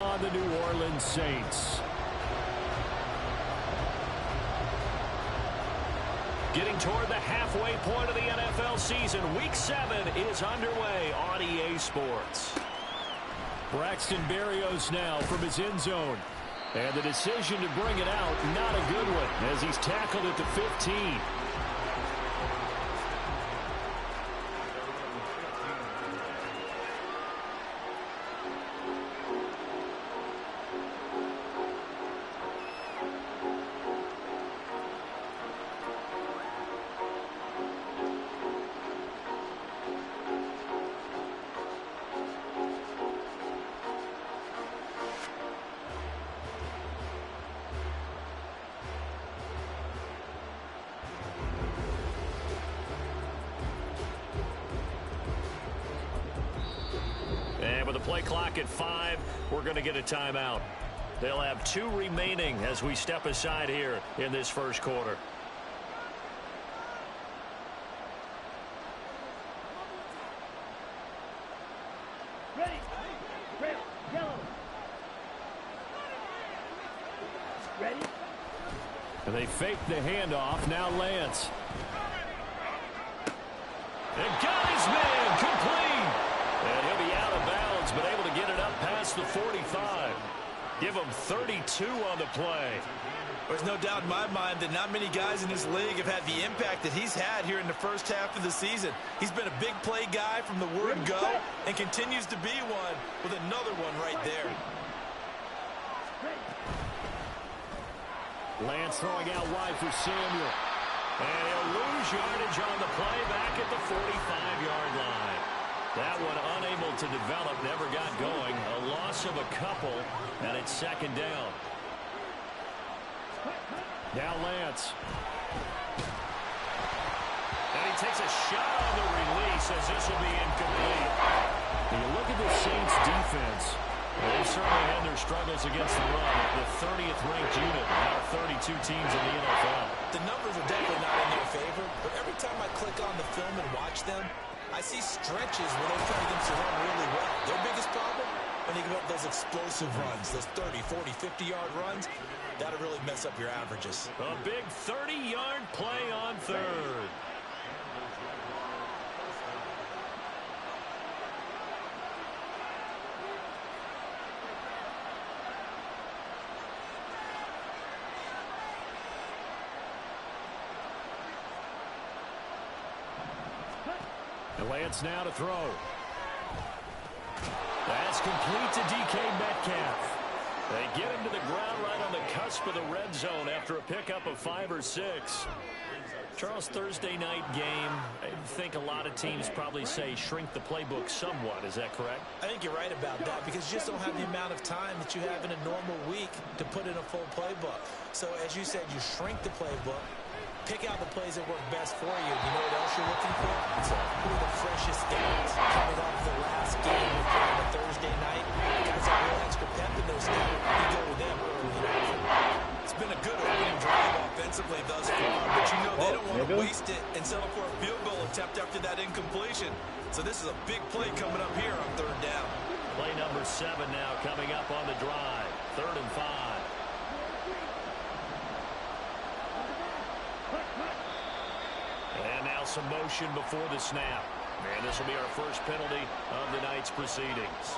On the New Orleans Saints. Getting toward the halfway point of the NFL season. Week 7 is underway on EA Sports. Braxton Berrios now from his end zone. And the decision to bring it out, not a good one, as he's tackled at the 15. With the play clock at 5, we're going to get a timeout. They'll have 2 remaining as we step aside here in this first quarter. Ready. Red, yellow. Ready. And they fake the handoff. Now Lance. And got his man complete. And he'll be out of bounds, but able to get it up past the 45. Give him 32 on the play. There's no doubt in my mind that not many guys in this league have had the impact that he's had here in the first half of the season. He's been a big play guy from the word go and continues to be one with another one right there. Lance throwing out wide for Samuel. And he'll lose yardage on the play back at the 45-yard line. That one unable to develop, never got going. A loss of a couple, and it's second down. Now Lance. And he takes a shot on the release as this will be incomplete. When you look at the Saints defense, they've certainly had their struggles against the run. The 30th ranked unit out of 32 teams in the NFL. The numbers are definitely not in their favor, but every time I click on the film and watch them, I see stretches where they're trying against the run really well. Their biggest problem, when you give up those explosive runs, those 30, 40, 50-yard runs, that'll really mess up your averages. A big 30-yard play on third. And Lance now to throw. That's complete to DK Metcalf. They get him to the ground right on the cusp of the red zone after a pickup of 5 or 6. Charles, Thursday night game, I think a lot of teams probably say shrink the playbook somewhat. Is that correct? I think you're right about that because you just don't have the amount of time that you have in a normal week to put in a full playbook. So as you said, you shrink the playbook, pick out the plays that work best for you. You know what else you're looking for? Who are the freshest guys coming off the last game we played on a Thursday night? Guys have a little extra pep in their step. You go with them early in. It's been a good opening drive offensively thus far, but you know they don't want to waste it and settle for a field goal attempt after that incompletion. So this is a big play coming up here on third down. Play number 7 now coming up on the drive. 3rd and 5. And now some motion before the snap. And this will be our first penalty of the night's proceedings.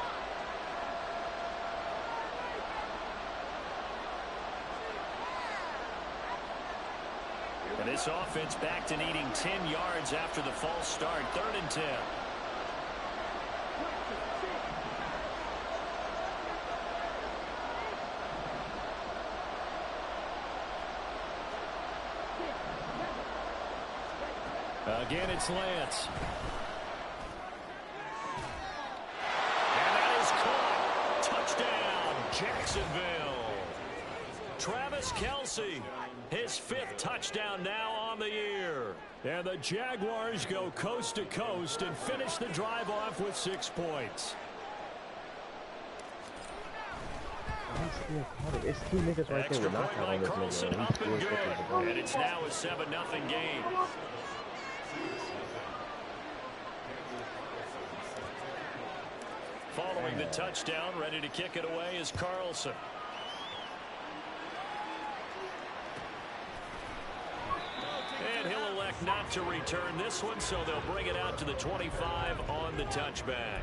And this offense back to needing 10 yards after the false start. 3rd and 10. Again, it's Lance. And that is caught. Touchdown, Jacksonville. Travis Kelce, his 5th touchdown now on the year. And the Jaguars go coast to coast and finish the drive off with 6 points. It's 2 niggas right there with knockout on this Carlson nigga. up and good. And it's now a 7-0 game. Following scoring the touchdown. Ready to kick it away is Carlson. And he'll elect not to return this one, so they'll bring it out to the 25 on the touchback.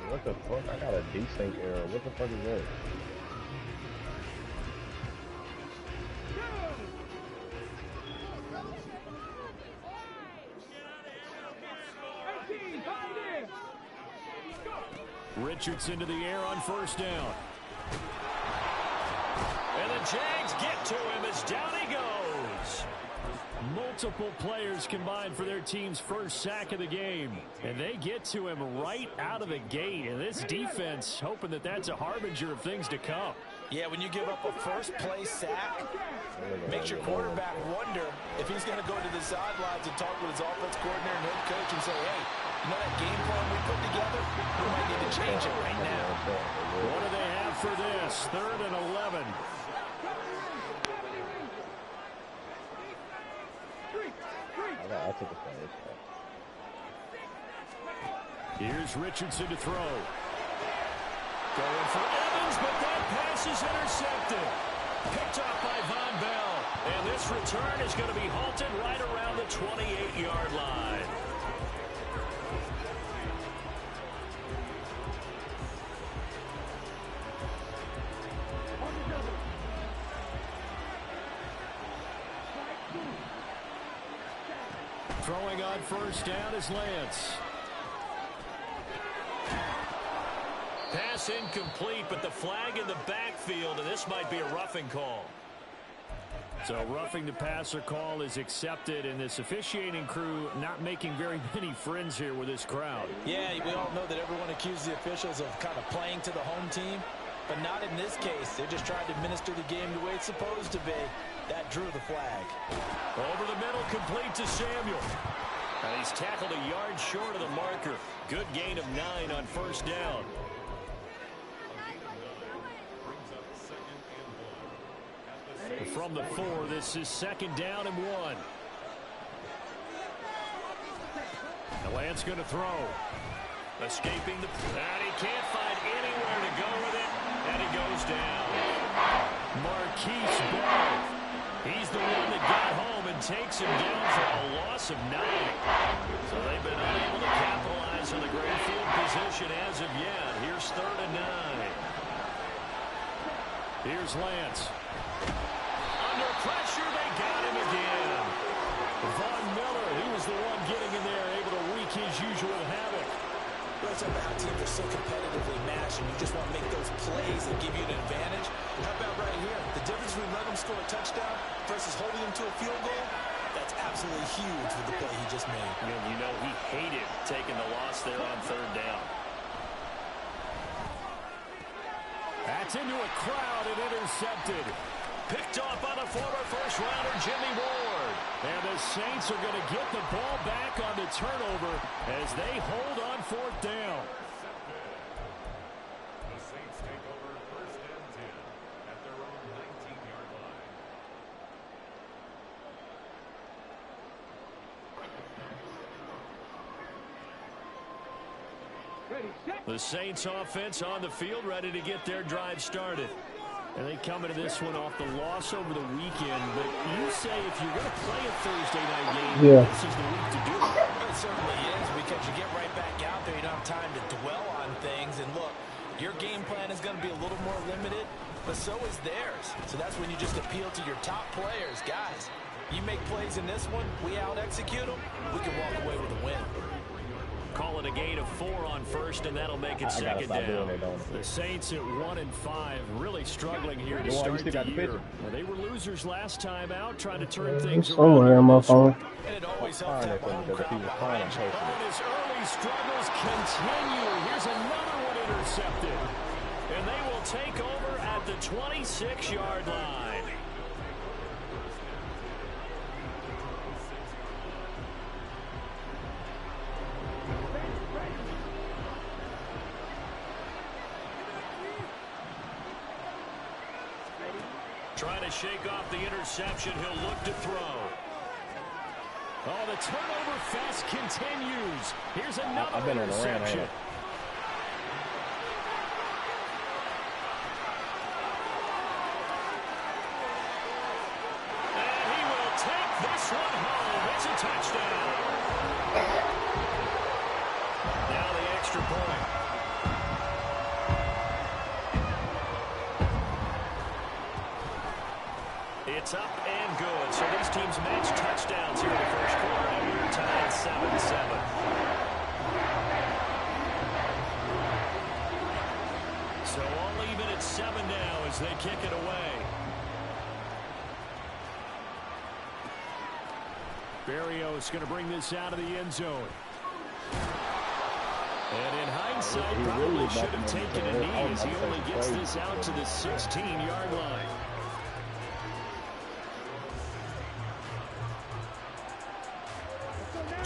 What the fuck? I got a desync error. What the fuck is that? Richardson to the air on first down. And the Jags get to him as down he goes. Multiple players combined for their team's first sack of the game. And they get to him right out of the gate. And this defense hoping that that's a harbinger of things to come. Yeah, when you give up a first-play sack, makes your quarterback wonder if he's going to go to the sidelines and talk with his offense coordinator and head coach and say, hey, you know that game plan we put together? We might need to change it right now. What do they have for this? 3rd and 11. I took a play. Here's Richardson to throw. Going for Evans, but that pass is intercepted. Picked off by Von Bell. And this return is going to be halted right around the 28-yard line. Throwing on first down is Lance. Pass incomplete, but the flag in the backfield, and this might be a roughing call. So roughing the passer call is accepted, and this officiating crew not making very many friends here with this crowd. Yeah, we all know that everyone accuses the officials of kind of playing to the home team, but not in this case. They just tried to administer the game the way it's supposed to be. That drew the flag. Over the middle, complete to Samuel. And he's tackled a yard short of the marker. Good gain of 9 on first down. From the 4, this is 2nd down and 1. The Lance going to throw. Escaping the... And he can't find anywhere to go with it. And he goes down. Marquise Bell. He's the one that got home and takes him down for a loss of 9. So they've been unable to capitalize on the great field position as of yet. Here's 3rd and 9. Here's Lance. Under pressure, they got him again. Von Miller, he was the one getting in there, able to wreak his usual havoc. Those are how teams are so competitively matched, and you just want to make those plays that give you an advantage. How about right here? The difference between letting them score a touchdown versus holding them to a field goal, that's absolutely huge with the play he just made. You know, he hated taking the loss there on 3rd down. That's into a crowd and intercepted. Picked off by the former first-rounder Jimmy Ward. And the Saints are going to get the ball back on the turnover as they hold on 4th down. The Saints take over 1st and 10 at their own 19-yard line. The Saints offense on the field, ready to get their drive started. And they come into this one off the loss over the weekend. But you say if you're going to play a Thursday night game, this is the week to do it. It certainly is, because you get right back out there. You don't have time to dwell on things. And look, your game plan is going to be a little more limited, but so is theirs. So that's when you just appeal to your top players. Guys, you make plays in this one, we out-execute them, we can walk away with a win. Call it a gain of 4 on first, and that'll make it 2nd down. The Saints at 1-5, really struggling here to start the year. Well, they were losers last time out, trying to turn things around. Somewhere on my phone. And it always helps to have a home crowd behind you. And his early struggles continue. Here's another one intercepted. And they will take over at the 26-yard line. Trying to shake off the interception. He'll look to throw. Oh, the turnover fest continues. Here's another I've been on a rant, interception. ain't And he will take this one home. It's a touchdown. Now the extra point. It's up and good. So these teams match touchdowns here in the first quarter, and we're tied 7-7. So all even at 7 now as they kick it away. Berrios going to bring this out of the end zone. And in hindsight, He probably really should have knocked him taken over a the knee head. as he I'm only gets crazy. this out to the 16-yard line.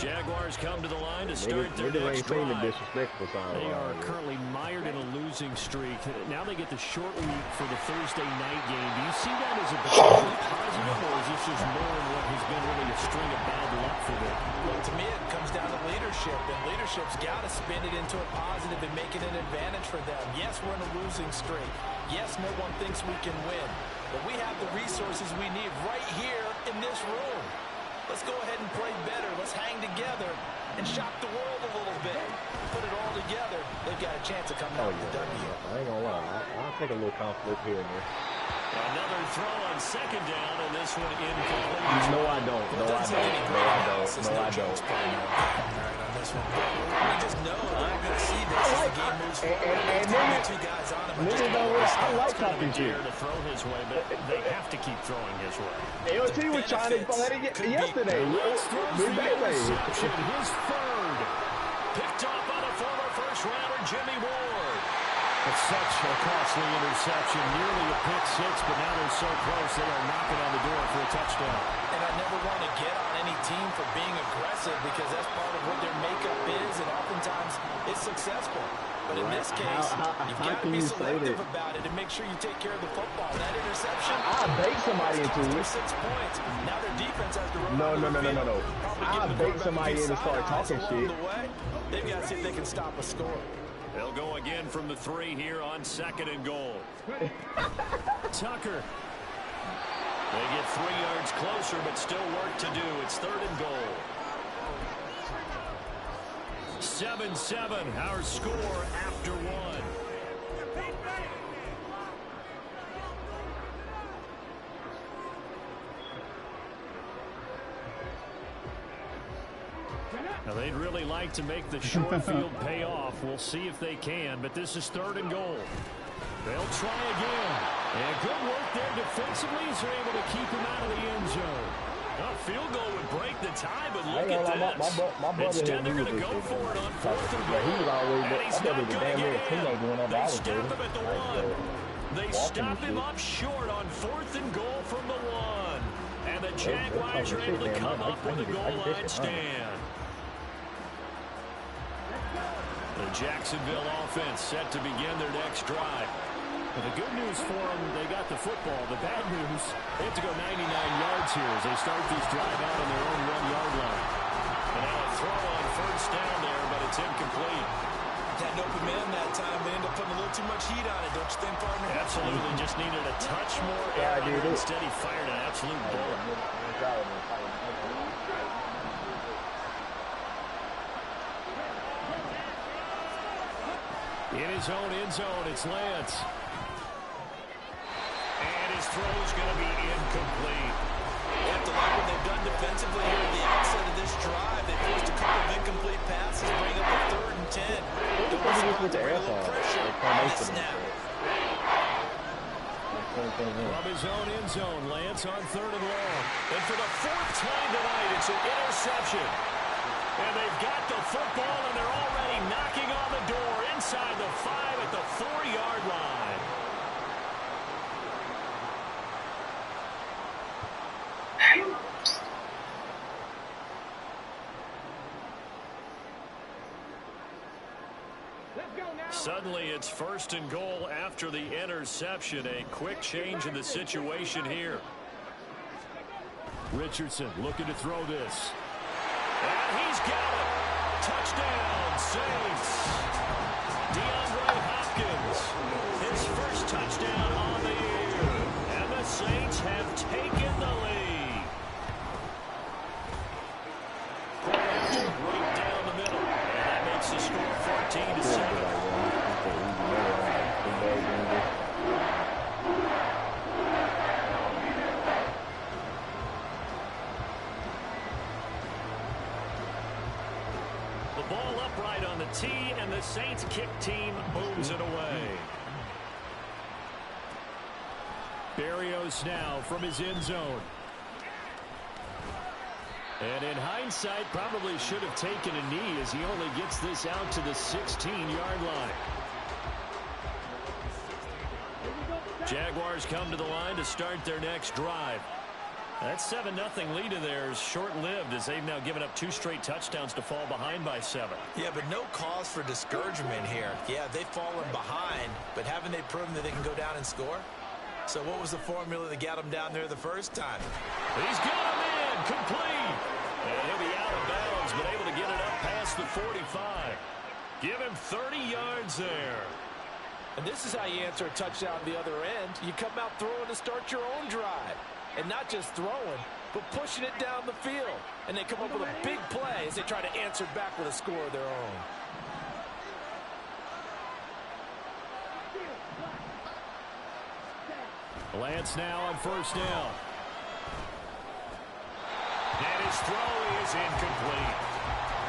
Jaguars come to the line to start their Niggas next ain't seen the drive. disrespectful side. They are currently mired in a losing streak. Now they get the short week for the Thursday night game. Do you see that as a potential positive, or is this just more in what has been really a string of bad luck for them? Well, to me, it comes down to leadership, and leadership's got to spin it into a positive and make it an advantage for them. Yes, we're in a losing streak. Yes, no one thinks we can win, but we have the resources we need right here in this room. Let's go ahead and play better. Let's hang together and shock the world a little bit. Put it all together. They've got a chance of coming out with the W. I ain't gonna lie. I'll take a little conflict here and there. Another throw on second down, and this one incomplete. No, I don't. No, I don't. No, I don't. No, I don't. We just know that we're going to see this as the game moves forward. And There's two guys on him. niggas don't realize I like talking shit. To throw his way, but they have to keep throwing his way. LT was trying to let it get yesterday. Wentz throws Big the baby. interception, his third. Picked off by the former first-rounder Jimmy Ward. It's such a costly interception, nearly a pick six, but now they're so close they are knocking on the door for a touchdown. And I never want to get on any team for being aggressive because that's part of what their makeup is, and oftentimes it's successful. But in this case, you've got to be selective about it and make sure you take care of the football. That interception, I'll bake somebody into it. 6 points. Now their defense has to run No. Probably I'll give the bake quarterback somebody a few in and start side eyes talking along shit. the way. They've got to see if they can stop a score. They'll go again from the 3 here on 2nd and goal. Tucker. They get 3 yards closer, but still work to do. It's 3rd and goal. 7-7, our score after 1. Now they'd really like to make the short field pay off. We'll see if they can, but this is 3rd and goal. They'll try again. And good work there defensively as they're able to keep him out of the end zone. A field goal would break the tie, but look at this. My brother Instead, had they're me going to with go this for shit, it on man. 4th and Yeah, he was goal. always And he's I thought not he was a going damn to near get teenager in. whenever They I was stop there. him at the 1. They stop him up short on 4th and goal from the 1. And the Jaguars are able to come up with a goal line stand. The Jacksonville offense set to begin their next drive. But the good news for them, they got the football. The bad news, they have to go 99 yards here as they start this drive out on their own 1-yard line. And now a throw on 1st down there, but it's incomplete. Had an open man that time, but ended up putting a little too much heat on it, don't you think, partner? Absolutely, just needed a touch more air under it. Instead, he fired an absolute bullet. In his own end zone, it's Lance. And his throw's going to be incomplete. You have to like what they've done defensively here at the outset of this drive. They forced a couple of incomplete passes, bring up a 3rd and 10. Don't respond to bring a little pressure on this snap. From his own end zone, Lance on 3rd and long. And for the 4th time tonight, it's an interception. And they've got the football, and they're already knocking on the door inside the 5 at the 4-yard line. Suddenly, it's 1st and goal after the interception. A quick change in the situation here. Richardson looking to throw this. And he's got it. Touchdown, Saints. DeAndre Hopkins, his first touchdown on the year. And the Saints have taken the lead. Right down the middle. And that makes the score 14-7. The ball upright on the tee, and the Saints kick team moves it away. Berrios now from his end zone. And in hindsight, probably should have taken a knee as he only gets this out to the 16-yard line. Jaguars come to the line to start their next drive. That 7-0 lead of theirs short-lived as they've now given up 2 straight touchdowns to fall behind by 7. Yeah, but no cause for discouragement here. Yeah, they've fallen behind, but haven't they proven that they can go down and score? So what was the formula that got them down there the first time? He's got him in, complete. And he'll be out of bounds, but able to get it up past the 45. Give him 30 yards there. And this is how you answer a touchdown on the other end. You come out throwing to start your own drive. And not just throwing, but pushing it down the field. And they come up with a big play as they try to answer back with a score of their own. Lance now on first down. And his throw is incomplete.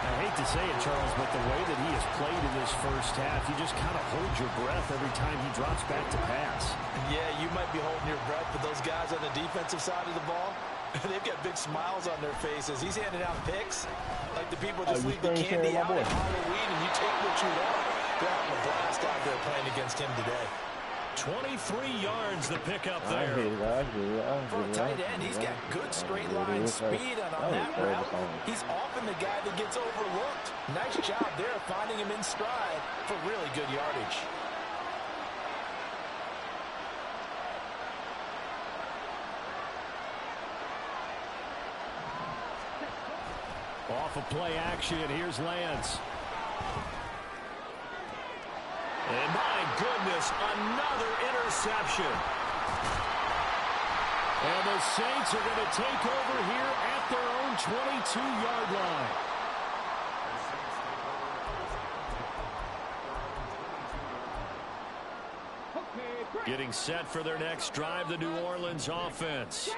I hate to say it, Charles, but the way that he has played in this first half, you just kind of hold your breath every time he drops back to pass. Yeah, you might be holding your breath, but those guys on the defensive side of the ball, they've got big smiles on their faces. He's handing out picks like the people that leave the candy out at Halloween, and you take what you want. They're having a blast out there playing against him today. 23 yards the pickup there. For a tight end, he's got good straight line speed, and on that route, he's often the guy that gets overlooked. Nice job there finding him in stride for really good yardage. Off of play action, here's Lance. And my goodness, another interception. And the Saints are going to take over here at their own 22-yard line. Getting set for their next drive, the New Orleans offense.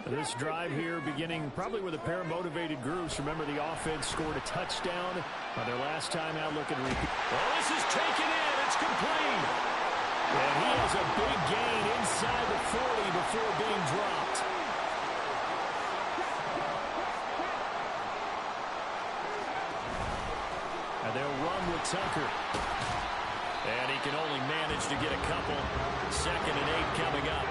This drive here beginning probably with a pair of motivated groups. Remember, the offense scored a touchdown on their last time out. Look at repeat. Oh, this is taken in. It's complete. And he has a big gain inside the 40 before being dropped. And they'll run with Tucker. And he can only manage to get a couple. 2nd and 8 coming up.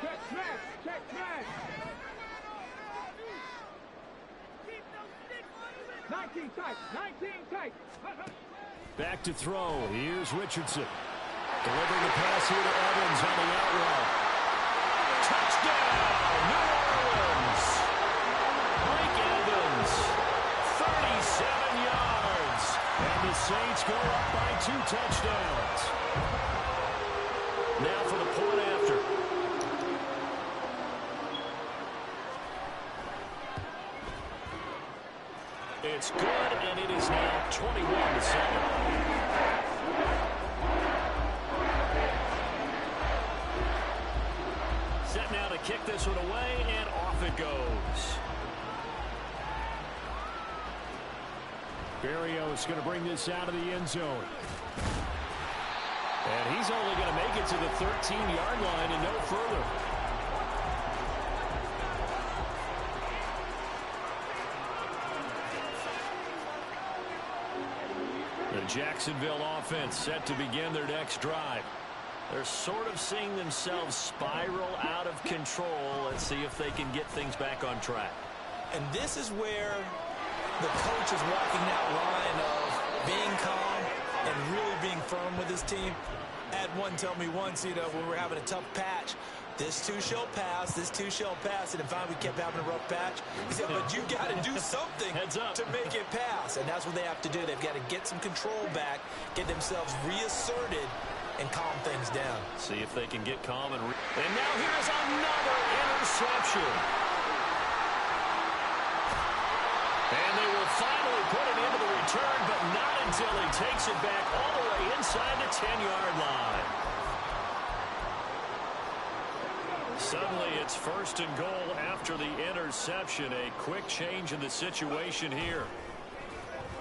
Check smash. 19 tight. Back to throw. Here's Richardson. Delivering the pass here to Evans on the out route. Touchdown, New Orleans. Mike Evans, 37 yards. And the Saints go up by 2 touchdowns. Now for the point after. It's good, and it is now 21-7. Set now to kick this one away, and off it goes. Berrios going to bring this out of the end zone. And he's only going to make it to the 13-yard line and no further. The Jacksonville offense set to begin their next drive. They're sort of seeing themselves spiral out of control. Let's see if they can get things back on track. And this is where the coach is walking that line of being calm and really being firm with his team. Had one tell me once, you know, when we were having a tough patch, this too shall pass, this too shall pass, and finally we kept having a rough patch. He said, but you got to do something to make it pass, and that's what they have to do. They've got to get some control back, get themselves reasserted, and calm things down. See if they can get calm. And now here's another interception. And they will finally put it into the return, but not until he takes it back all the way inside the 10-yard line. Suddenly it's 1st and goal after the interception. A quick change in the situation here.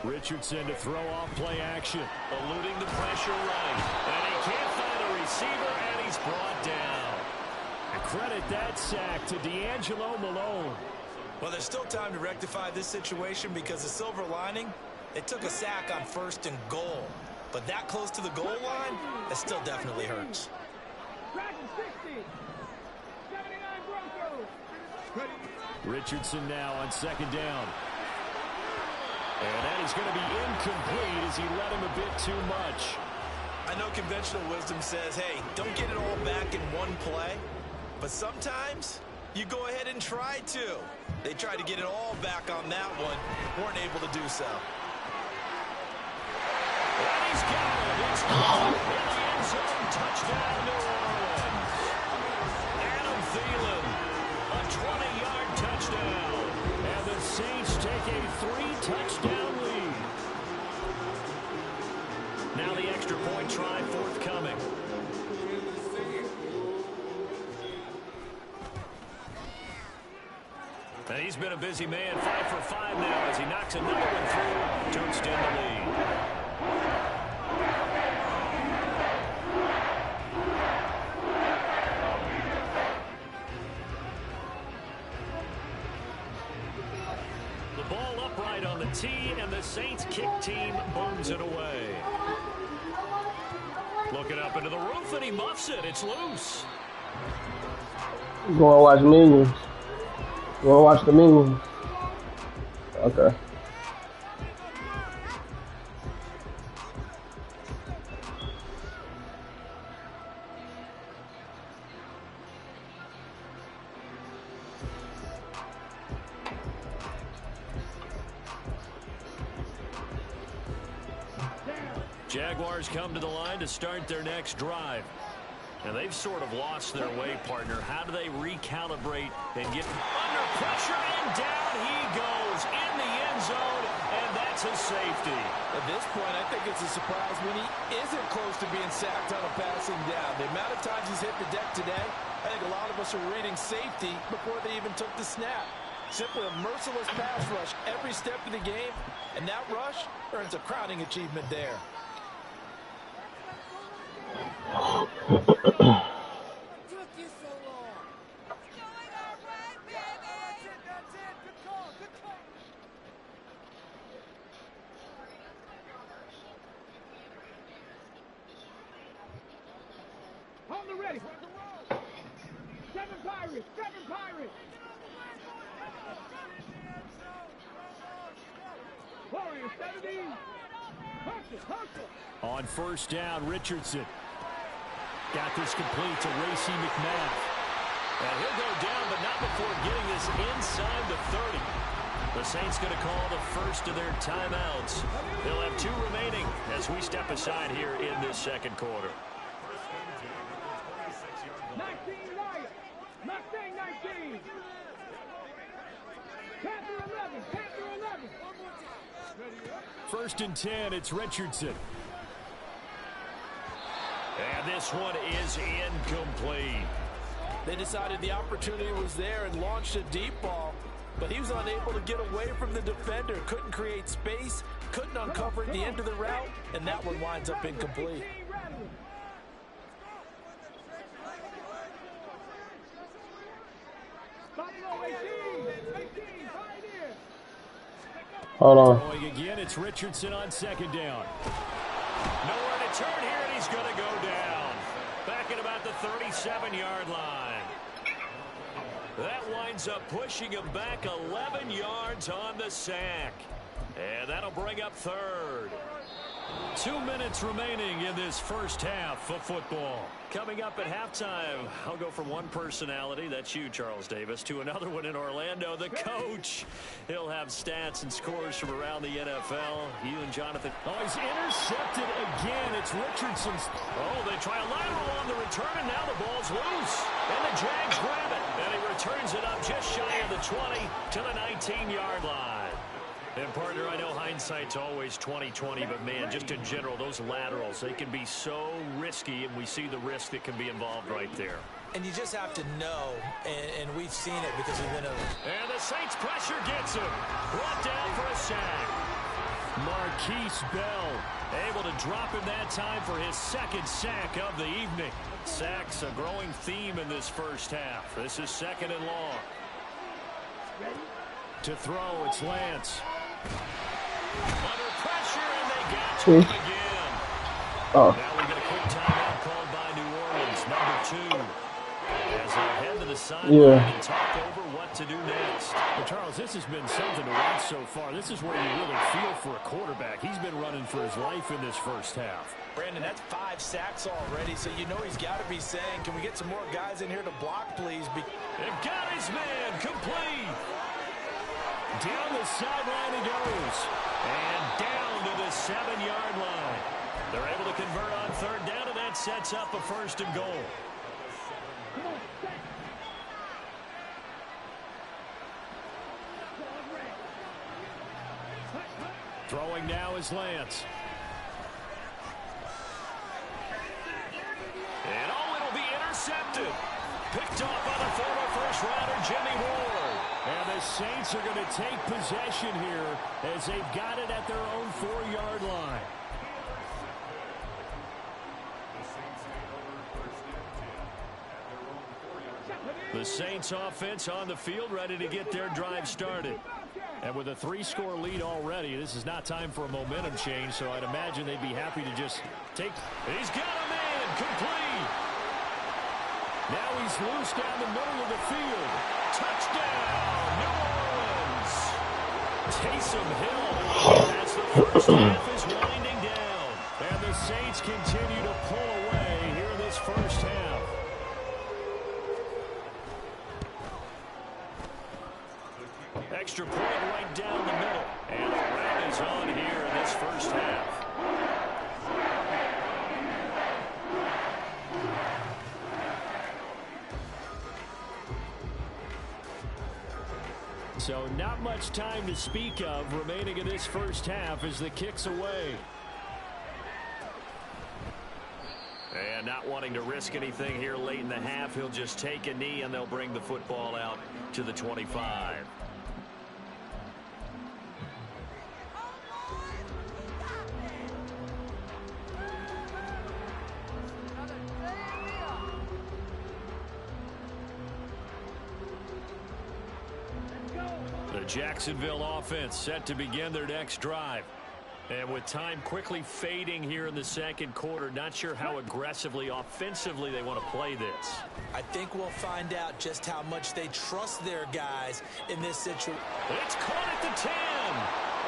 Richardson to throw off play action, eluding the pressure right. And he can't find a receiver, and he's brought down. And credit that sack to D'Angelo Malone. Well, there's still time to rectify this situation because the silver lining, they took a sack on 1st and goal. But that close to the goal line, it still definitely hurts. Richardson now on 2nd down. And that is going to be incomplete as he led him a bit too much. I know conventional wisdom says, hey, don't get it all back in one play. But sometimes you go ahead and try to. They tried to get it all back on that one. Weren't able to do so. And he's got it. It's caught in the end zone. Touchdown, New Orleans. Adam Thielen, a 20-yard touchdown. And the Saints take a 3-touchdown lead. Now the extra point try forthcoming. And he's been a busy man, 5 for 5 now as he knocks another one through to extend the lead. The ball upright on the tee, and the Saints kick team booms it away. Looking up into the roof, and he muffs it. It's loose. You want to watch Minions? You want to watch the Minions? Okay. Jaguars come to the line to start their next drive. And they've sort of lost their way, partner. How do they recalibrate and get under pressure? And down he goes in the end zone, and that's a safety. At this point, I think it's a surprise when he isn't close to being sacked on a passing down. The amount of times he's hit the deck today, I think a lot of us are reading safety before they even took the snap. Simply a merciless pass rush every step of the game, and that rush earns a crowning achievement there. On the ready. 7 Pirates. 7 Pirates. Warriors 70. Hustle. On 1st down, Richardson. Got this complete to Racey McMath. And he'll go down, but not before getting this inside the 30. The Saints going to call the first of their timeouts. They'll have 2 remaining as we step aside here in this second quarter. 19 Lions. Mustang 19. Panther 11. Panther 11. 1st and 10, it's Richardson. And this one is incomplete. They decided the opportunity was there and launched a deep ball, but he was unable to get away from the defender. Couldn't create space, couldn't uncover the end of the route, and that one winds up incomplete. Hold on. Going again, it's Richardson on 2nd down. Nowhere to turn here, and he's going to go down. Back at about the 37-yard line. That winds up pushing him back 11 yards on the sack. And that'll bring up 3rd. 2 minutes remaining in this first half of football. Coming up at halftime, I'll go from one personality, that's you, Charles Davis, to another one in Orlando, the coach. He'll have stats and scores from around the NFL. You and Jonathan. Oh, he's intercepted again. It's Richardson's. Oh, they try a lateral on the return, and now the ball's loose. And the Jags grab it, and he returns it up just shy of the 20 to the 19-yard line. And, partner, I know hindsight's always 20/20, but, man, just in general, those laterals, they can be so risky, and we see the risk that can be involved right there. And you just have to know, and we've seen it because we've been And the Saints pressure gets him. Brought down for a sack. Marquise Bell able to drop him that time for his second sack of the evening. Sacks a growing theme in this first half. This is 2nd and long. To throw, it's Lance. Under pressure, and they got to him again. Oh. Now we get a quick timeout called by New Orleans, number 2. As they head to the sideline and talk over what to do next. Well, Charles, this has been something to watch so far. This is where you really feel for a quarterback. He's been running for his life in this first half. Brandon, that's 5 sacks already, so you know he's got to be saying, can we get some more guys in here to block, please? They've got his man complete. Down the sideline he goes. And down to the 7-yard line. They're able to convert on 3rd down, and that sets up a 1st and goal. Throwing now is Lance. And it'll be intercepted. Picked off by the former first-rounder, Jimmy Ward. And the Saints are going to take possession here as they've got it at their own 4-yard line. The Saints offense on the field, ready to get their drive started. And with a 3-score lead already, this is not time for a momentum change, so I'd imagine they'd be happy to just take. He's got a man complete. Now he's loose down the middle of the field. Touchdown, New Orleans. Taysom Hill as the first half is winding down. And the Saints continue to pull away here in this first half. Extra point right down the middle. And the round is on here in this first half. So not much time to speak of remaining in this first half as the kick's away. And not wanting to risk anything here late in the half, he'll just take a knee and they'll bring the football out to the 25. The Jacksonville offense set to begin their next drive. And with time quickly fading here in the second quarter, not sure how aggressively, offensively they want to play this. I think we'll find out just how much they trust their guys in this situation. It's caught at the 10.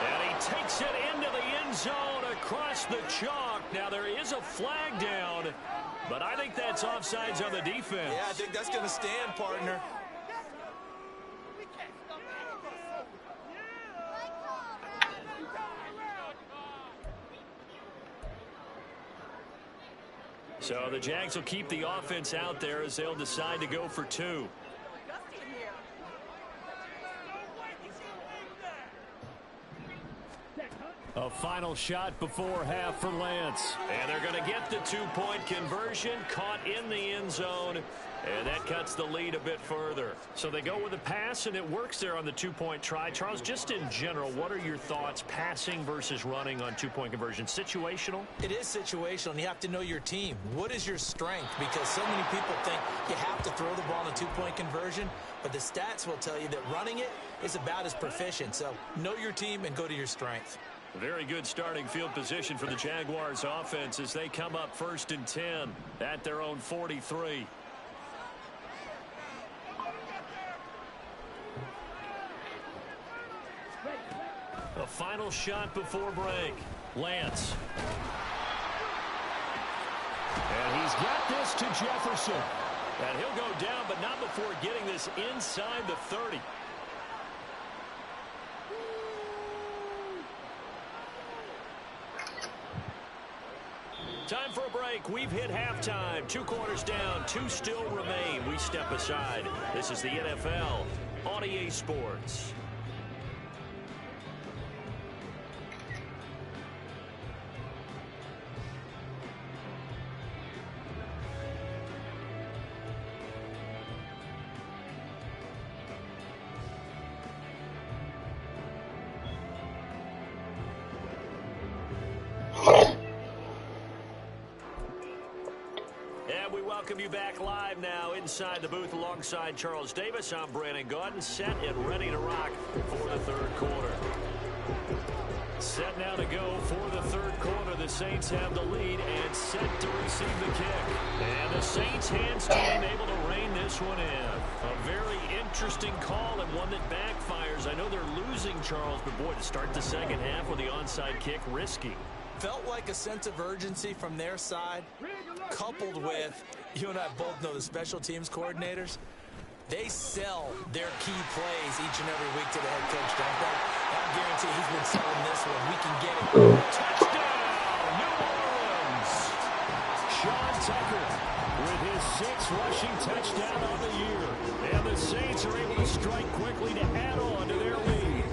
And he takes it into the end zone across the chalk. Now there is a flag down, but I think that's offsides on the defense. Yeah, I think that's going to stand, partner. So the Jags will keep the offense out there as they'll decide to go for 2. A final shot before half for Lance. And they're going to get the 2-point conversion, caught in the end zone, and that cuts the lead a bit further. So they go with a pass, and it works there on the 2-point try. Charles, just in general, what are your thoughts passing versus running on 2-point conversion? Situational? It is situational, and you have to know your team. What is your strength? Because so many people think you have to throw the ball in a 2-point conversion, but the stats will tell you that running it is about as proficient. So know your team and go to your strength. Very good starting field position for the Jaguars offense as they come up 1st and 10 at their own 43. A final shot before break. Lance. He's got this to Jefferson. And he'll go down, but not before getting this inside the 30. Time for a break. We've hit halftime. 2 quarters down. 2 still remain. We step aside. This is the NFL on EA Sports. Welcome you back live now inside the booth alongside Charles Davis. I'm Brandon Gaudin, set and ready to rock for the third quarter. Set now to go for the third quarter. The Saints have the lead and set to receive the kick. And the Saints hands team able to rein this one in. A very interesting call and one that backfires. I know they're losing, Charles, but boy, to start the second half with the onside kick, risky. Felt like a sense of urgency from their side, coupled with, you and I both know the special teams coordinators, they sell their key plays each and every week to the head coach, don't they? I guarantee he's been selling this one. We can get it. Touchdown, New Orleans! Sean Tucker with his 6th rushing touchdown on the year. And the Saints are able to strike quickly to add on to their lead.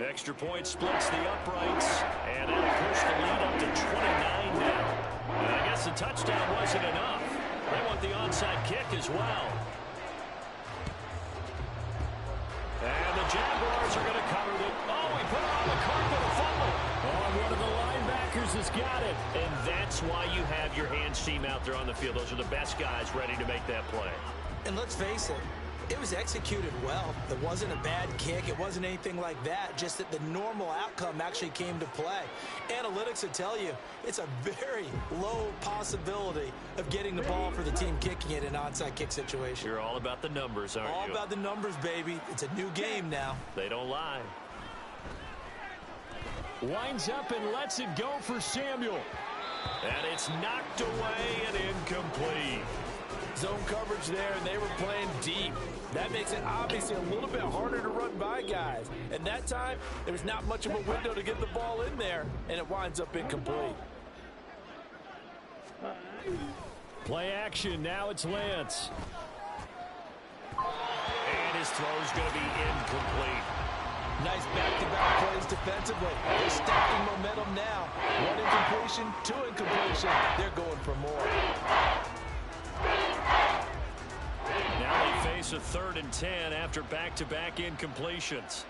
Extra point splits the uprights, and that'll push the lead up to 29 now. And I guess the touchdown wasn't enough. They want the onside kick as well. And the Jaguars are going to cover it. Oh, he put it on the carpet, a fumble. Oh, one of the linebackers has got it. And that's why you have your hands team out there on the field. Those are the best guys ready to make that play. And let's face it, it was executed well. It wasn't a bad kick. It wasn't anything like that. Just that the normal outcome actually came to play. Analytics will tell you it's a very low possibility of getting the ball for the team kicking it in an onside kick situation. You're all about the numbers, aren't you? All about the numbers, baby. It's a new game now. They don't lie. Winds up and lets it go for Samuel. And it's knocked away and incomplete. Zone coverage there, and they were playing deep. That makes it obviously a little bit harder to run by guys. And that time, there was not much of a window to get the ball in there, and it winds up incomplete. Play action. Now it's Lance. And his throw's going to be incomplete. Nice back-to-back plays defensively. They're stacking momentum now. 1 incompletion, 2 incompletion. They're going for more. Now they face a 3rd and 10 after back-to-back incompletions.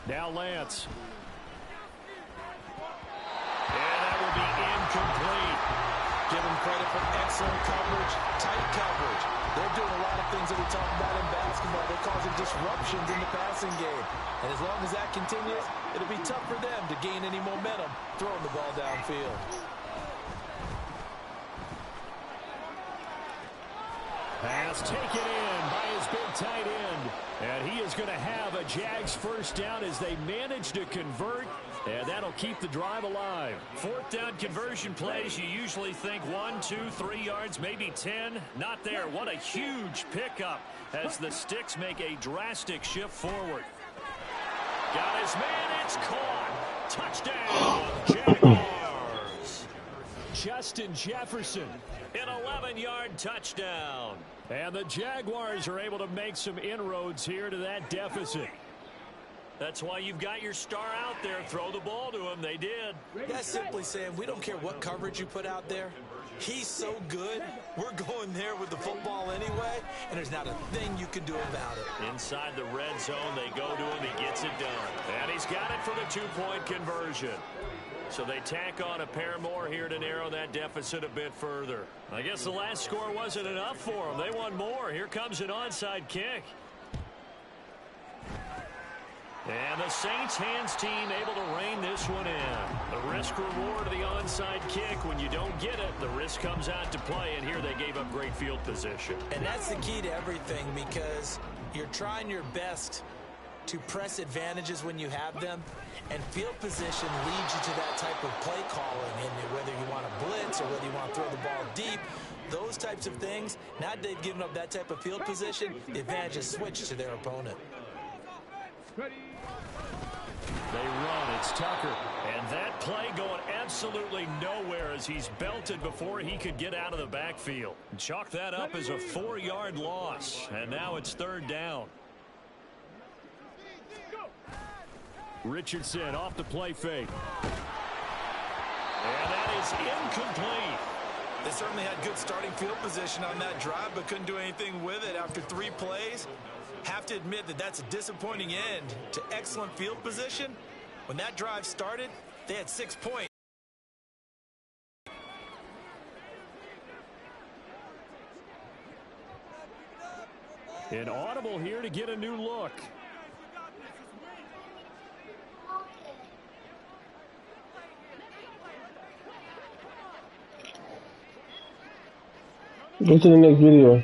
Now Lance. And that will be incomplete. Give them credit for excellent coverage, tight coverage. They're doing a lot of things that we talk about in basketball. They're causing disruptions in the passing game. And as long as that continues, it'll be tough for them to gain any momentum throwing the ball downfield. Pass taken in by his big tight end. And he is going to have a Jags first down as they manage to convert. And that'll keep the drive alive. 4th down conversion plays, you usually think 1, 2, 3 yards, maybe 10. Not there. What a huge pickup as the Sticks make a drastic shift forward. Got his man. It's caught. Touchdown, Jaguars. Justin Jefferson, an 11-yard touchdown. And the Jaguars are able to make some inroads here to that deficit. That's why you've got your star out there. Throw the ball to him. They did. That's simply saying we don't care what coverage you put out there. He's so good, we're going there with the football anyway, and there's not a thing you can do about it. Inside the red zone, they go to him. He gets it done. And he's got it for the 2-point conversion. So they tack on a pair more here to narrow that deficit a bit further. I guess the last score wasn't enough for them. They want more. Here comes an onside kick. And the Saints hands team able to rein this one in. The risk reward of the onside kick. When you don't get it, the risk comes out to play, and here they gave up great field position. And that's the key to everything, because you're trying your best to press advantages when you have them, and field position leads you to that type of play calling. And whether you want to blitz or whether you want to throw the ball deep, those types of things, now that they've given up that type of field position, the advantage is switched to their opponent. They run. It's Tucker. And that play going absolutely nowhere as he's belted before he could get out of the backfield. Chalk that up as a 4-yard loss. And now it's 3rd down. Richardson off the play fake. And that is incomplete. They certainly had good starting field position on that drive, but couldn't do anything with it after 3 plays. Have to admit that that's a disappointing end to excellent field position. When that drive started, they had 6 points. An audible here to get a new look. Go to the next video.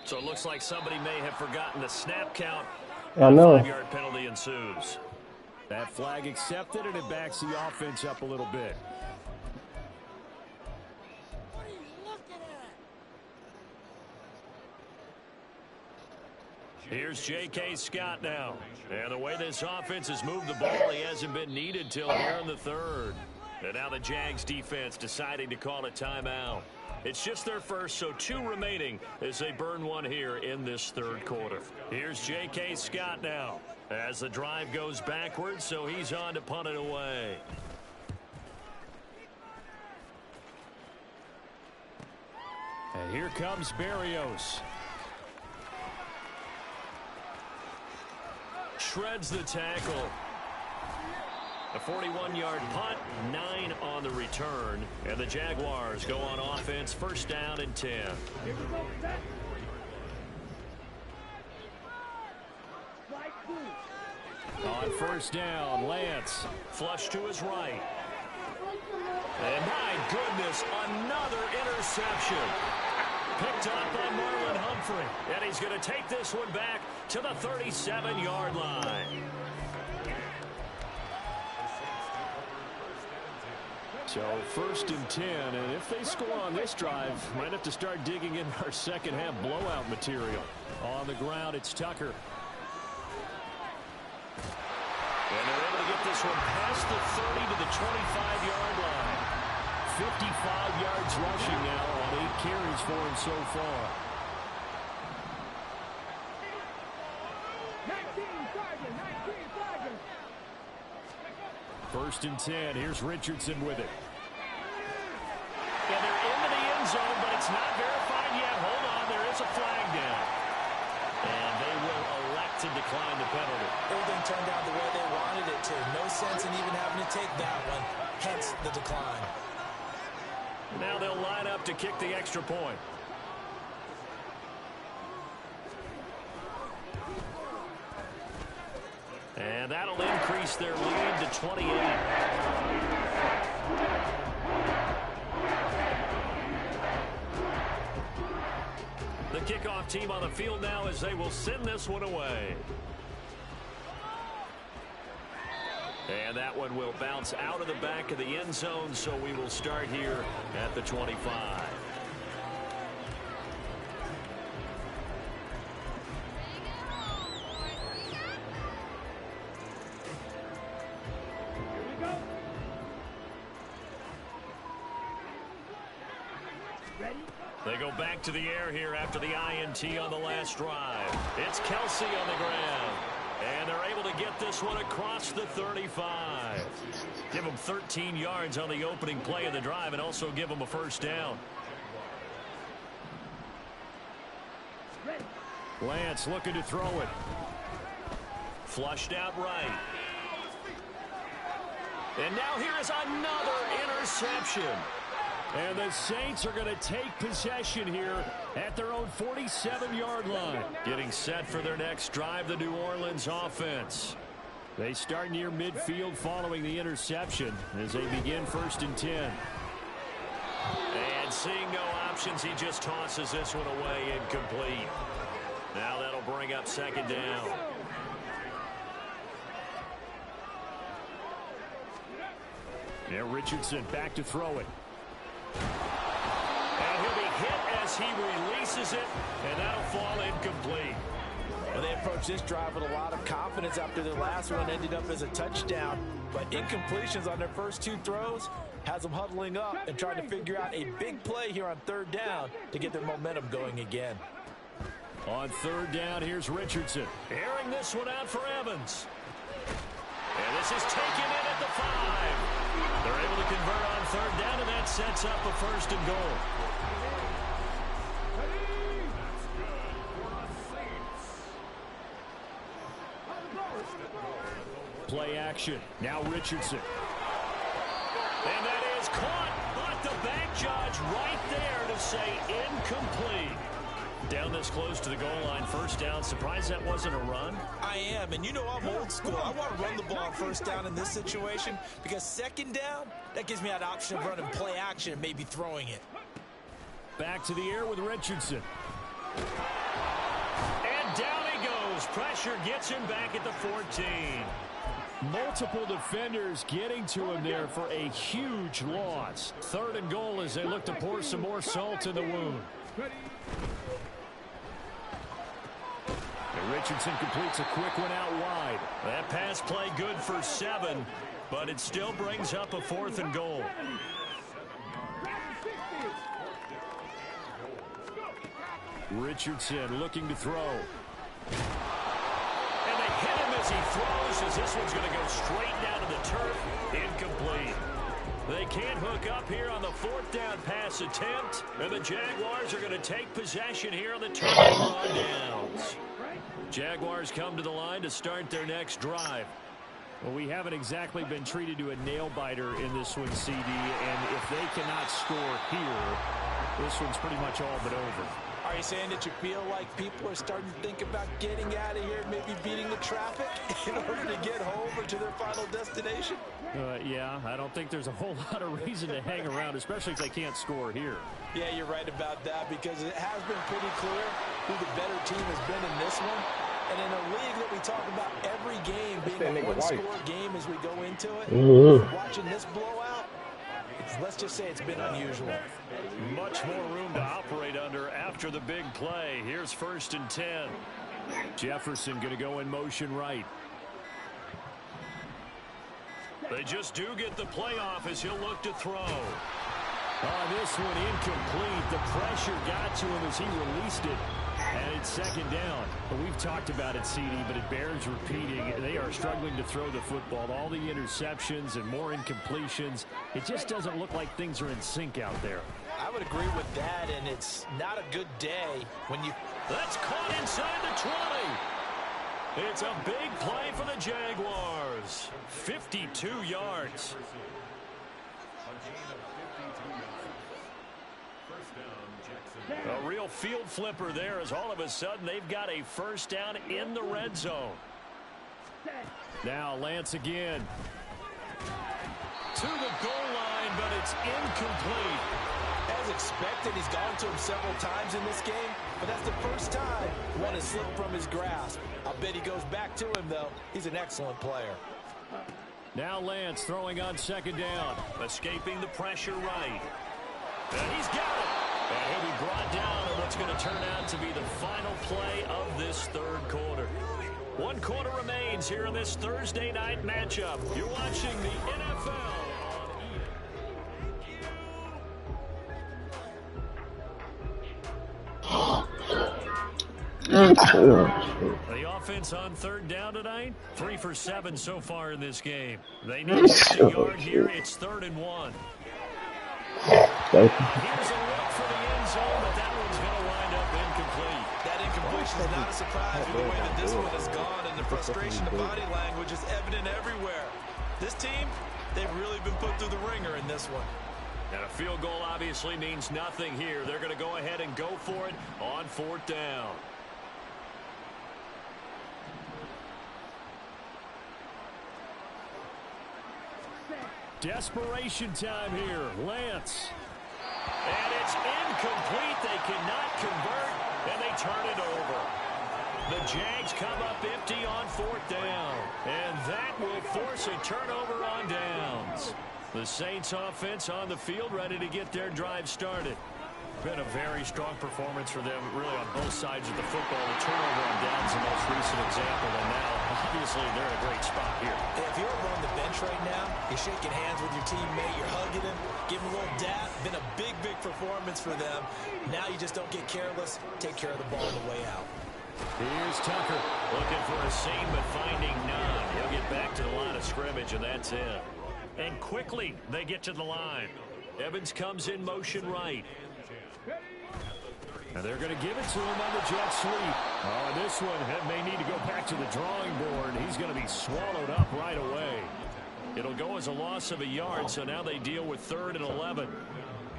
So it looks like somebody may have forgotten the snap count. I know. 5-yard penalty ensues. That flag accepted, and it backs the offense up a little bit. Here's J.K. Scott now. And the way this offense has moved the ball, he hasn't been needed till here in the 3rd. And now the Jags defense deciding to call a timeout. It's just their first, so 2 remaining as they burn one here in this 3rd quarter. Here's J.K. Scott now as the drive goes backwards, so he's on to punt it away. And here comes Berrios. Shreds the tackle. A 41-yard punt, 9 on the return, and the Jaguars go on offense, 1st down and 10. On 1st down, Lance flush to his right. And my goodness, another interception. Picked up by Marlon Humphrey, and he's going to take this one back to the 37-yard line. So 1st and 10, and if they score on this drive, might have to start digging in our second-half blowout material. On the ground, it's Tucker. And they're able to get this one past the 30 to the 25-yard line. 55 yards rushing now on 8 carries for him so far. 1st and 10. Here's Richardson with it. And they're into the end zone, but it's not verified yet. Hold on, there is a flag down. And they will elect to decline the penalty. Holding turned out the way they wanted it to. No sense in even having to take that one, hence the decline. Now they'll line up to kick the extra point. And that'll increase their lead to 28. The kickoff team on the field now as they will send this one away. And that one will bounce out of the back of the end zone, so we will start here at the 25. They go back to the air here after the INT on the last drive. It's Kelsey on the ground. And they're able to get this one across the 35. Give them 13 yards on the opening play of the drive and also give them a 1st down. Lance looking to throw it. Flushed out right. And now here is another interception. And the Saints are going to take possession here at their own 47-yard line. Getting set for their next drive, the New Orleans offense. They start near midfield following the interception as they begin 1st and 10. And seeing no options, he just tosses this one away incomplete. Now that'll bring up 2nd down. And Richardson back to throw it. And he'll be hit as he releases it, and that'll fall incomplete. Well, they approached this drive with a lot of confidence after their last one ended up as a touchdown. But incompletions on their first 2 throws has them huddling up and trying to figure out a big play here on 3rd down to get their momentum going again. On 3rd down, here's Richardson. Airing this one out for Evans. And this is taken in at the 5. They're able to convert on 3rd down, and that sets up a 1st and goal. Play action. Now Richardson. And that is caught, but the back judge right there to say incomplete. Down this close to the goal line, 1st down. Surprised that wasn't a run? I am, and you know I'm old school. I want to run the ball on 1st down in this situation because 2nd down, that gives me that option of running play action and maybe throwing it. Back to the air with Richardson. And down he goes. Pressure gets him back at the 14. Multiple defenders getting to him there for a huge loss. 3rd and goal as they look to pour some more salt in the wound. And Richardson completes a quick one out wide. That pass play good for 7, but it still brings up a 4th and goal. Richardson looking to throw. And they hit him as he throws, as this one's going to go straight down to the turf. Incomplete. They can't hook up here on the 4th down pass attempt, and the Jaguars are going to take possession here on the turnover on downs. Jaguars come to the line to start their next drive. Well, we haven't exactly been treated to a nail-biter in this one, CD, and if they cannot score here, this one's pretty much all but over. Are you saying that you feel like people are starting to think about getting out of here, maybe beating the traffic in order to get home or to their final destination? Yeah, I don't think there's a whole lot of reason to hang around, especially if they can't score here. Yeah, you're right about that because it has been pretty clear who the better team has been in this one. And in a league that we talk about every game being a one-score game as we go into it, watching this blowout, let's just say it's been unusual. Much more room to operate under after the big play. Here's 1st and 10. Jefferson going to go in motion right. They just do get the play off as he'll look to throw. On this one, incomplete. The pressure got to him as he released it. And it's 2nd down. But we've talked about it, CD, but it bears repeating. They are struggling to throw the football. All the interceptions and more incompletions. It just doesn't look like things are in sync out there. I would agree with that, and it's not a good day when you... That's caught inside the 20. It's a big play for the Jaguars. 52 yards. A real field flipper there as all of a sudden they've got a 1st down in the red zone. Now Lance again. To the goal line, but it's incomplete. As expected, he's gone to him several times in this game, but that's the first time one has slipped from his grasp. I'll bet he goes back to him, though. He's an excellent player. Now Lance throwing on 2nd down. Escaping the pressure right. And he's got it. And he'll be brought down in what's going to turn out to be the final play of this 3rd quarter. 1 quarter remains here in this Thursday night matchup. You're watching the NFL. The offense on 3rd down tonight, 3 for 7 so far in this game. They need a yard here. It's 3rd and 1. Here's a look for the end zone, but that one's going to wind up incomplete. That incompletion is not a surprise with the way that this one has gone, and the frustration, the body language is evident everywhere. This team, they've really been put through the ringer in this one. And a field goal obviously means nothing here. They're going to go ahead and go for it on 4th down. Desperation time here. Lance. And it's incomplete. They cannot convert, and they turn it over. The Jags come up empty on 4th down, and that will force a turnover on downs. The Saints offense on the field, ready to get their drive started. Been a very strong performance for them, really, on both sides of the football. The turnover on downs the most recent example, and now, obviously, they're in a great spot here. If you're over on the bench right now, you're shaking hands with your teammate, you're hugging him, giving a little dap. Been a big, big performance for them. Now you just don't get careless. Take care of the ball on the way out. Here's Tucker, looking for a seam, but finding none. He'll get back to the line of scrimmage, and that's it. And quickly, they get to the line. Evans comes in motion right. And they're going to give it to him on the jet sweep. Oh, this one may need to go back to the drawing board. He's going to be swallowed up right away. It'll go as a loss of a yard, so now they deal with 3rd and 11.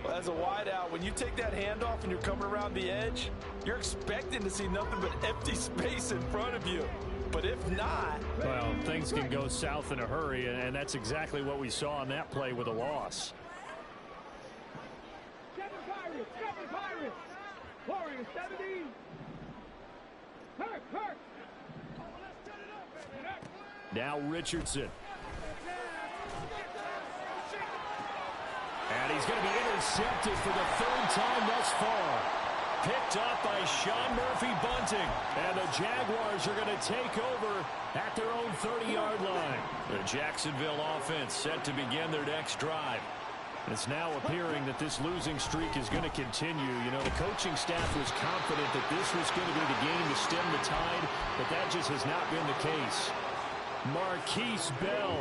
Well, as a wideout, when you take that handoff and you're coming around the edge, you're expecting to see nothing but empty space in front of you. But if not... Well, things can go south in a hurry, and that's exactly what we saw on that play with a loss. Seven Pirates. Warriors 70. Hurt. Now Richardson. And he's going to be intercepted for the 3rd time thus far. Picked up by Sean Murphy-Bunting. And the Jaguars are going to take over at their own 30-yard line. The Jacksonville offense set to begin their next drive. It's now appearing that this losing streak is going to continue. You know, the coaching staff was confident that this was going to be the game to stem the tide, but that just has not been the case. Marquise Bell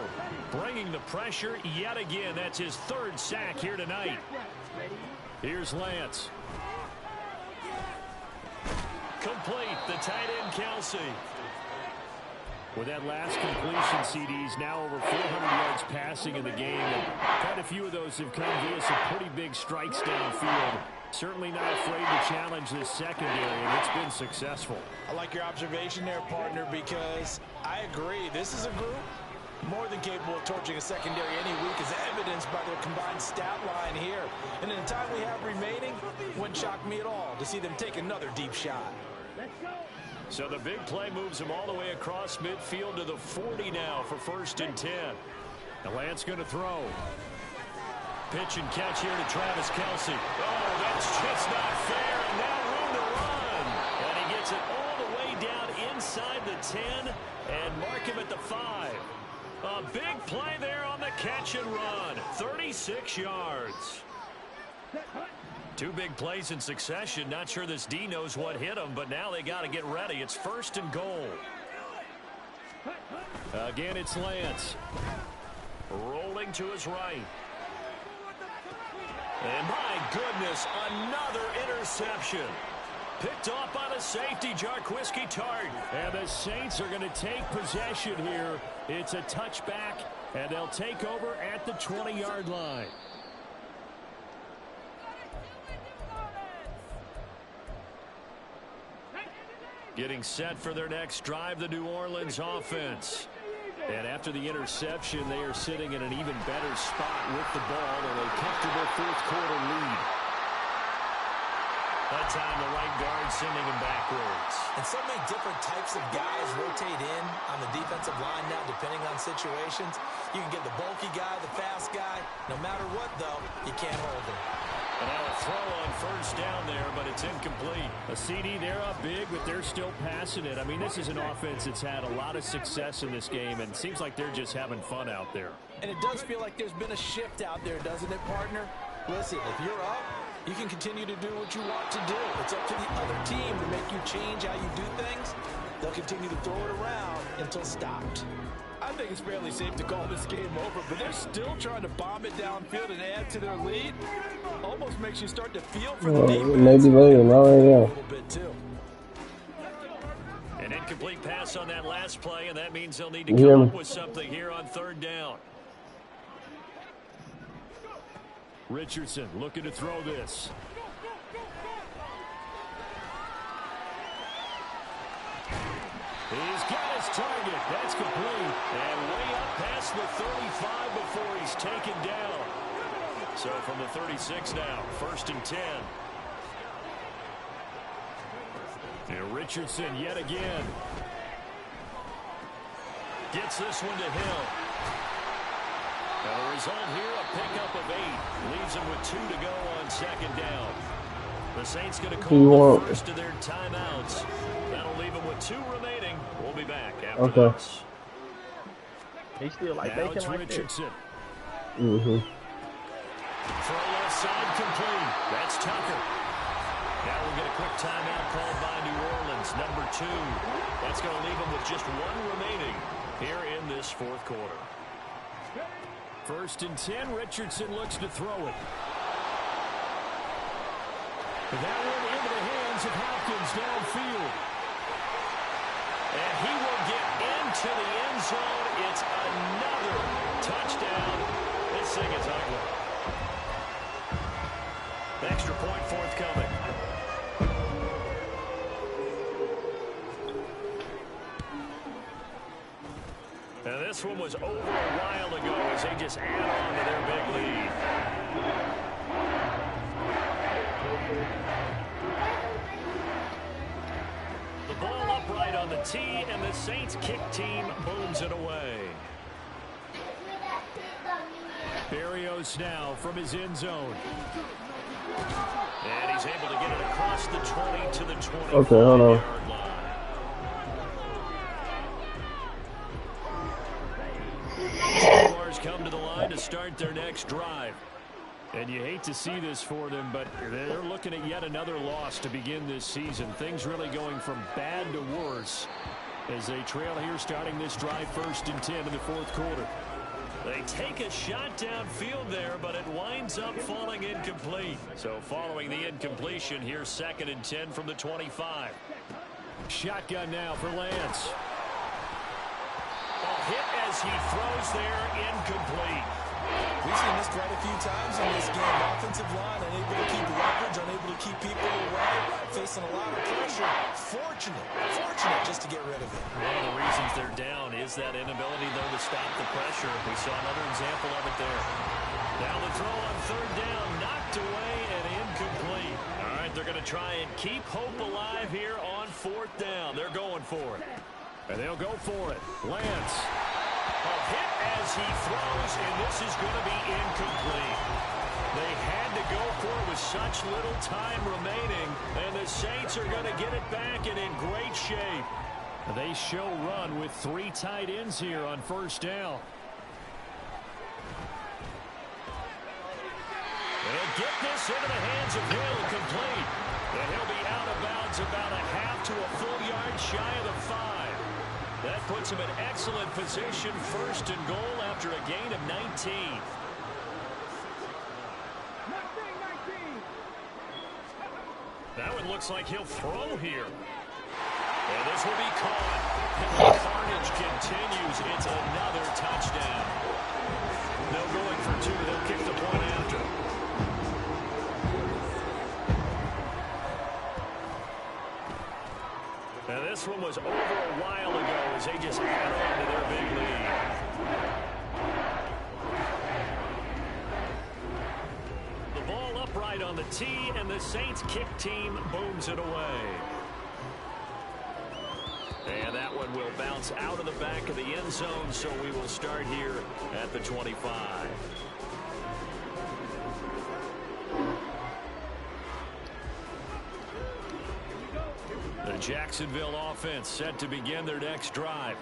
bringing the pressure yet again. That's his 3rd sack here tonight. Here's Lance. Complete, the tight end Kelsey. With that last completion, CDs now over 400 yards passing in the game. And quite a few of those have come via some pretty big strikes downfield. Certainly not afraid to challenge this secondary, and it's been successful. I like your observation there, partner, because I agree. This is a group more than capable of torching a secondary any week, as evidenced by their combined stat line here. And in the time we have remaining, wouldn't shock me at all to see them take another deep shot. Let's go. So the big play moves him all the way across midfield to the 40 now for 1st and 10. The Lance going to throw. Pitch and catch here to Travis Kelce. Oh, that's just not fair, and now room to run. And he gets it all the way down inside the 10 and mark him at the 5. A big play there on the catch and run. 36 yards. 2 big plays in succession. Not sure this D knows what hit him, but now they got to get ready. It's 1st and goal. Again, it's Lance. Rolling to his right. And my goodness, another interception. Picked off by the safety, Jarquiski Tart. And the Saints are going to take possession here. It's a touchback, and they'll take over at the 20-yard line. Getting set for their next drive, the New Orleans offense. And after the interception, they are sitting in an even better spot with the ball and a comfortable 4th quarter lead. That time, the right guard sending him backwards. And so many different types of guys rotate in on the defensive line now, depending on situations. You can get the bulky guy, the fast guy. No matter what, though, you can't hold him. And now a throw on 1st down there, but it's incomplete. A CD, they're up big, but they're still passing it. I mean, this is an offense that's had a lot of success in this game, and it seems like they're just having fun out there. And it does feel like there's been a shift out there, doesn't it, partner? Listen, if you're up, you can continue to do what you want to do. It's up to the other team to make you change how you do things. They'll continue to throw it around until stopped. I think it's fairly safe to call this game over, but they're still trying to bomb it downfield and add to their lead. Almost makes you start to feel for the defense. Maybe later, not right now. A little bit too. An incomplete pass on that last play, and that means they'll need to come up with something here on 3rd down. Richardson looking to throw this. He's got his target. That's complete. And way up past the 35 before he's taken down. So from the 36 now, 1st and 10. And Richardson yet again. Gets this one to Hill. Now the result here, a pickup of 8. Leaves them with 2 to go on second down. The Saints going to call the first of their timeouts. That'll leave them with 2 remaining. We'll be back after this. He still like now bacon it's like Richardson. Mm-hmm. Throw left side complete. That's Tucker. Now we'll get a quick timeout called by New Orleans, number 2. That's going to leave them with just 1 remaining here in this fourth quarter. 1st and 10. Richardson looks to throw it. That one into the hands of Hopkins downfield. And he will get into the end zone. It's another touchdown. This thing is ugly. Extra point forthcoming. Now this one was over a while ago as they just add on to their big lead. The ball upright on the tee, and the Saints kick team booms it away. Berrios now from his end zone. And he's able to get it across the 20 to the 25 Okay, hold on. yard line. Jaguars come to the line to start their next drive. And you hate to see this for them, but they're looking at yet another loss to begin this season. Things really going from bad to worse as they trail here starting this drive 1st and 10 in the fourth quarter. They take a shot downfield there, but it winds up falling incomplete. So following the incompletion, here's 2nd and 10 from the 25. Shotgun now for Lance. A hit as he throws there, incomplete. We've seen this quite a few times in this game. Offensive line unable to keep leverage, unable to keep people away, facing a lot of pressure. Fortunate just to get rid of it. One of the reasons they're down is that inability, though, to stop the pressure. We saw another example of it there. Now the throw on 3rd down, knocked away and incomplete. All right, they're going to try and keep hope alive here on 4th down. They're going for it. And they'll go for it. Lance. A hit as he throws, and this is going to be incomplete. They had to go for it with such little time remaining, and the Saints are going to get it back and in great shape. They show run with 3 tight ends here on 1st down. They'll get this into the hands of Hill, complete. And he'll be out of bounds about a half to a full yard shy of the 5. That puts him in excellent position, 1st and goal after a gain of 19. That one looks like he'll throw here. And this will be caught. And the carnage continues. It's another touchdown. No going for 2. They'll kick the point after. Now this one was over a while ago as they just add on to their big lead. The ball upright on the tee, and the Saints kick team booms it away. And that one will bounce out of the back of the end zone, so we will start here at the 25. The Jacksonville offense set to begin their next drive.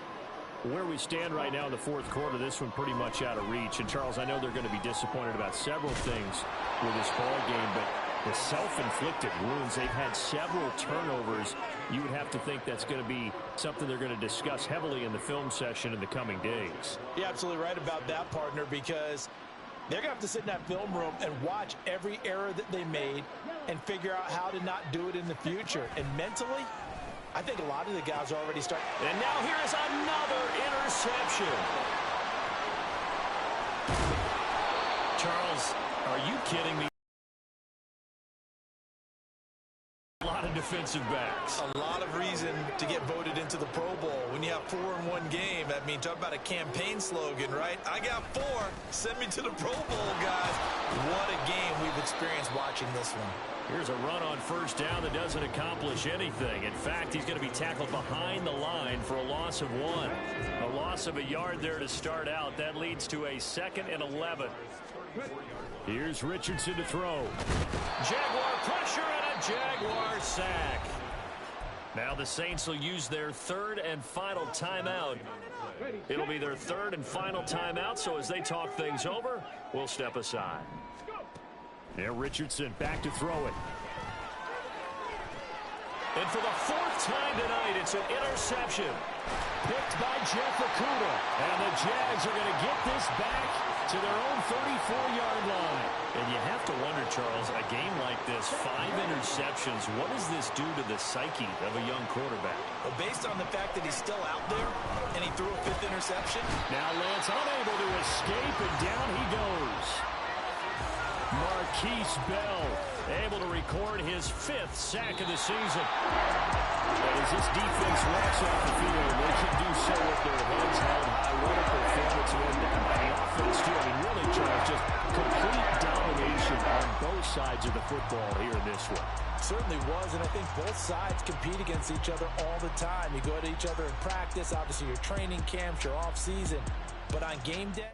Where we stand right now in the fourth quarter, this one pretty much out of reach. And, Charles, I know they're going to be disappointed about several things with this ball game, but the self-inflicted wounds, they've had several turnovers. You would have to think that's going to be something they're going to discuss heavily in the film session in the coming days. You're absolutely right about that, partner, because they're going to have to sit in that film room and watch every error that they made and figure out how to not do it in the future. And mentally, I think a lot of the guys are already starting. And now here is another interception. Charles, are you kidding me? A lot lot of defensive backs. A lot of reason to get voted into the Pro Bowl. When you have 4 in one game, I mean, talk about a campaign slogan, right? I got 4. Send me to the Pro Bowl, guys. What a game we've experienced watching this one. Here's a run on first down that doesn't accomplish anything. In fact, he's going to be tackled behind the line for a loss of 1. A loss of a yard there to start out. That leads to a 2nd and 11. Here's Richardson to throw. Jaguar pressure and a Jaguar sack. Now the Saints will use their 3rd and final timeout. It'll be their 3rd and final timeout, so as they talk things over, we'll step aside. Now Richardson back to throw it. And for the 4th time tonight, it's an interception. Picked by Jeff Okudah. And the Jags are going to get this back to their own 34-yard line. And you have to wonder, Charles, a game like this, 5 interceptions, what does this do to the psyche of a young quarterback? Well, based on the fact that he's still out there and he threw a 5th interception. Now Lance unable to escape, and down he goes. Marquise Bell able to record his 5th sack of the season. And as this defense walks off the field, they can do so with their heads held high. What a performance by the offense, too. I mean, really, Charles, just complete domination on both sides of the football here in this one. Certainly was, and I think both sides compete against each other all the time. You go to each other in practice, obviously your training camps, your off season, but on game day.